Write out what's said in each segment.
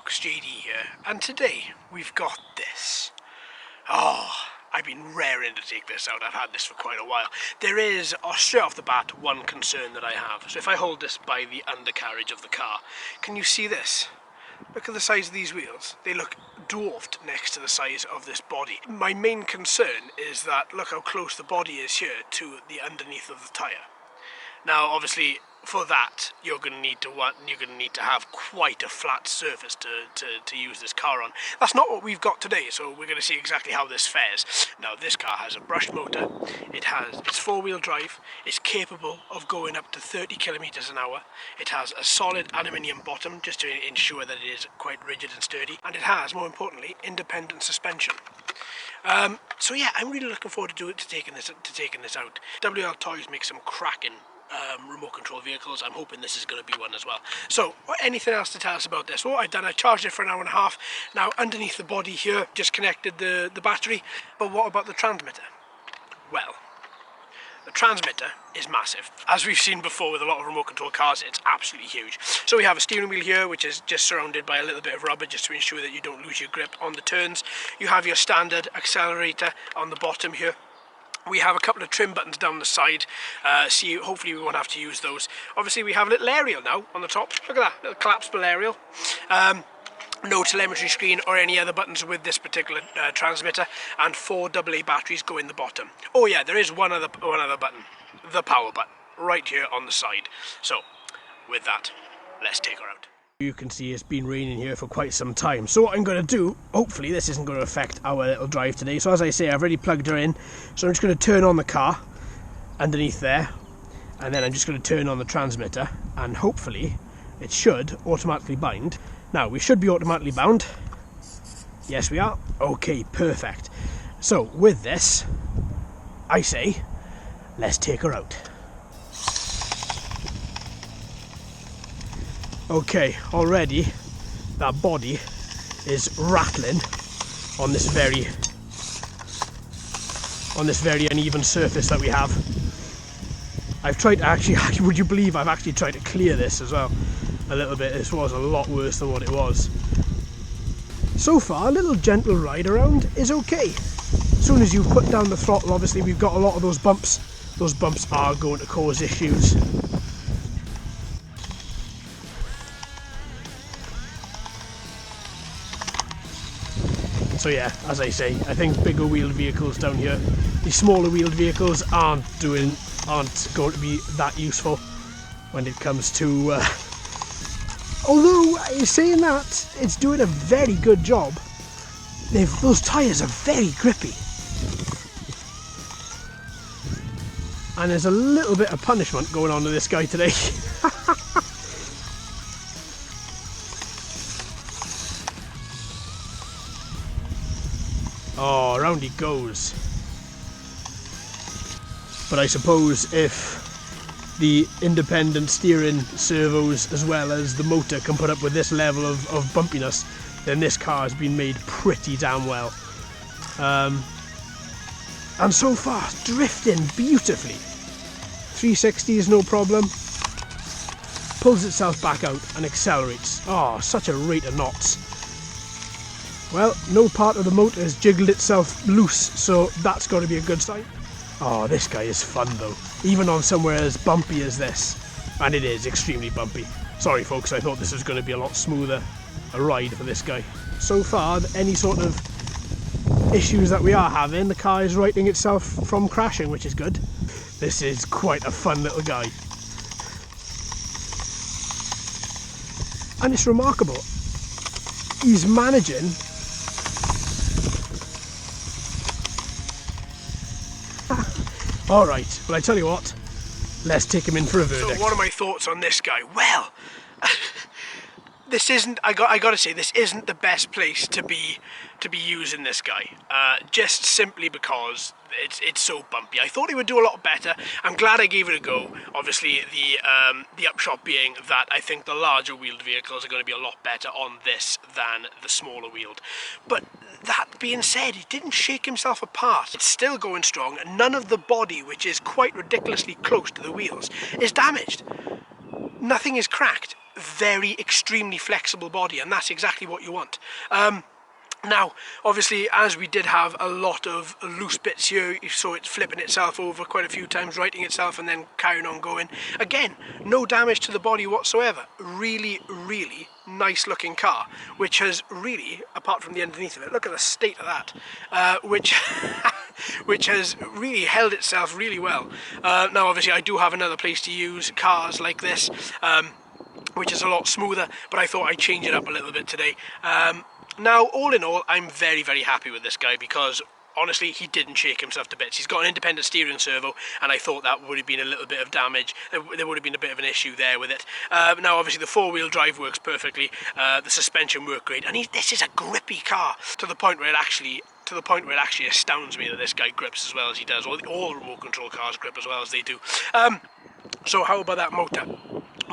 folks, JD here, and today we've got this. Oh, I've been raring to take this out. I've had this for quite a while. There is, straight off the bat, one concern that I have. So if I hold this by the undercarriage of the car, can you see this? Look at the size of these wheels. They look dwarfed next to the size of this body. My main concern is that look how close the body is here to the underneath of the tyre. Now, obviously, for that, you're going to need to have quite a flat surface to use this car on. That's not what we've got today, so we're going to see exactly how this fares. Now, this car has a brushed motor. It's four-wheel drive. It's capable of going up to 30 kilometers an hour. It has a solid aluminium bottom, just to ensure that it is quite rigid and sturdy. And it has, more importantly, independent suspension. So yeah, I'm really looking forward to taking this out. WLToys makes some cracking remote control vehicles. I'm hoping this is going to be one as well. So, anything else to tell us about this? What I've done, I charged it for an hour and a half. Now, underneath the body here, just connected the battery. But what about the transmitter? Well, the transmitter is massive. As we've seen before with a lot of remote control cars, it's absolutely huge. So we have a steering wheel here, which is just surrounded by a little bit of rubber just to ensure that you don't lose your grip on the turns. You have your standard accelerator on the bottom here. We have a couple of trim buttons down the side, hopefully we won't have to use those. Obviously we have a little aerial now on the top. Look at that, little collapsible aerial. No telemetry screen or any other buttons with this particular transmitter, and 4 AA batteries go in the bottom. Oh yeah, there is one other button, the power button, right here on the side. So, with that, let's take her out. You can see it's been raining here for quite some time. So what I'm going to do, hopefully this isn't going to affect our little drive today. So as I say, I've already plugged her in. So I'm just going to turn on the car underneath there. And then I'm just going to turn on the transmitter. And hopefully it should automatically bind. Now, we should be automatically bound. Yes, we are. Okay, perfect. So with this, I say, let's take her out. Okay, already that body is rattling on this very uneven surface that we have. I've tried to actually, would you believe I've actually tried to clear this as well a little bit. This was a lot worse than what it was. So far, a little gentle ride around is okay. As soon as you put down the throttle, obviously we've got a lot of those bumps. Those bumps are going to cause issues. So yeah, as I say, I think bigger wheeled vehicles down here, the smaller wheeled vehicles aren't going to be that useful when it comes to, although saying that, it's doing a very good job. Those tyres are very grippy. And there's a little bit of punishment going on to this guy today. Oh, around he goes. But I suppose if the independent steering servos as well as the motor can put up with this level of bumpiness, then this car has been made pretty damn well. And so far, drifting beautifully. 360 is no problem. Pulls itself back out and accelerates. Oh, such a rate of knots. Well, no part of the motor has jiggled itself loose, so that's got to be a good sign. Oh, this guy is fun though, even on somewhere as bumpy as this. And it is extremely bumpy. Sorry folks, I thought this was going to be a lot smoother a ride for this guy. So far, any sort of issues that we are having, the car is righting itself from crashing, which is good. This is quite a fun little guy. And it's remarkable. He's managing Alright, well I tell you what, let's take him in for a verdict. So what are my thoughts on this guy? Well, this isn't, I gotta say, this isn't the best place to be using this guy. Just simply because it's so bumpy. I thought he would do a lot better. I'm glad I gave it a go. Obviously, the upshot being that I think the larger wheeled vehicles are going to be a lot better on this than the smaller wheeled. But that being said, he didn't shake himself apart. It's still going strong, and none of the body, which is quite ridiculously close to the wheels, is damaged. nothing is cracked. Very extremely flexible body, and that's exactly what you want. Now, obviously, as we did have a lot of loose bits here, you saw it flipping itself over quite a few times, righting itself and then carrying on going. Again, no damage to the body whatsoever. Really, really nice looking car, which has really, apart from the underneath of it, look at the state of that, which which has really held itself really well. Now, obviously, I do have another place to use cars like this, which is a lot smoother, but I thought I'd change it up a little bit today. Now, all in all, I'm very, very happy with this guy because, honestly, he didn't shake himself to bits. He's got an independent steering servo, and I thought that would have been a little bit of damage. There would have been a bit of an issue there with it. Now, obviously, the four-wheel drive works perfectly. The suspension worked great, and this is a grippy car to the point where it actually astounds me that this guy grips as well as he does. All remote control cars grip as well as they do. So how about that motor?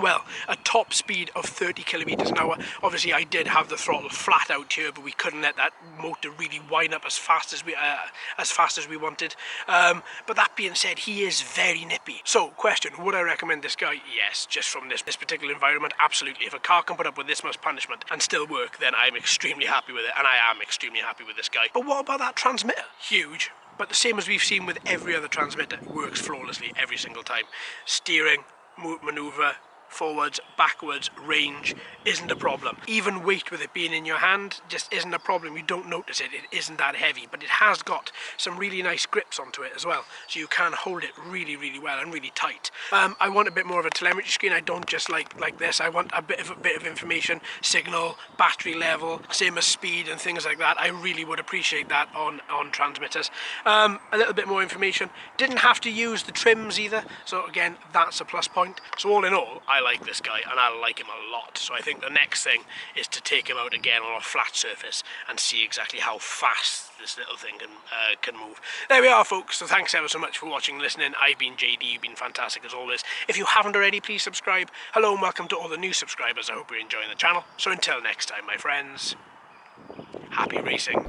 Well, a top speed of 30 kilometers an hour. Obviously, I did have the throttle flat out here, but we couldn't let that motor really wind up as fast as we wanted. But that being said, he is very nippy. So, question: would I recommend this guy? Yes, just from this particular environment, absolutely. If a car can put up with this much punishment and still work, then I'm extremely happy with it, and I am extremely happy with this guy. But what about that transmitter? Huge. But the same as we've seen with every other transmitter, it works flawlessly every single time. Steering, maneuver, forwards, backwards, range isn't a problem. Even weight with it being in your hand just isn't a problem. You don't notice it. It isn't that heavy, but it has got some really nice grips onto it as well, so you can hold it really, really well and really tight. I want a bit more of a telemetry screen. I don't just like this. I want a bit of information, signal, battery level, same as speed and things like that. I really would appreciate that on transmitters. A little bit more information. Didn't have to use the trims either, so again, that's a plus point. So all in all, I like this guy, and I like him a lot. So I think the next thing is to take him out again on a flat surface and see exactly how fast this little thing can move. There we are, folks. So thanks ever so much for watching and listening. I've been JD. You've been fantastic as always. If you haven't already, please subscribe. Hello and welcome to all the new subscribers. I hope you're enjoying the channel. So until next time, my friends, happy racing.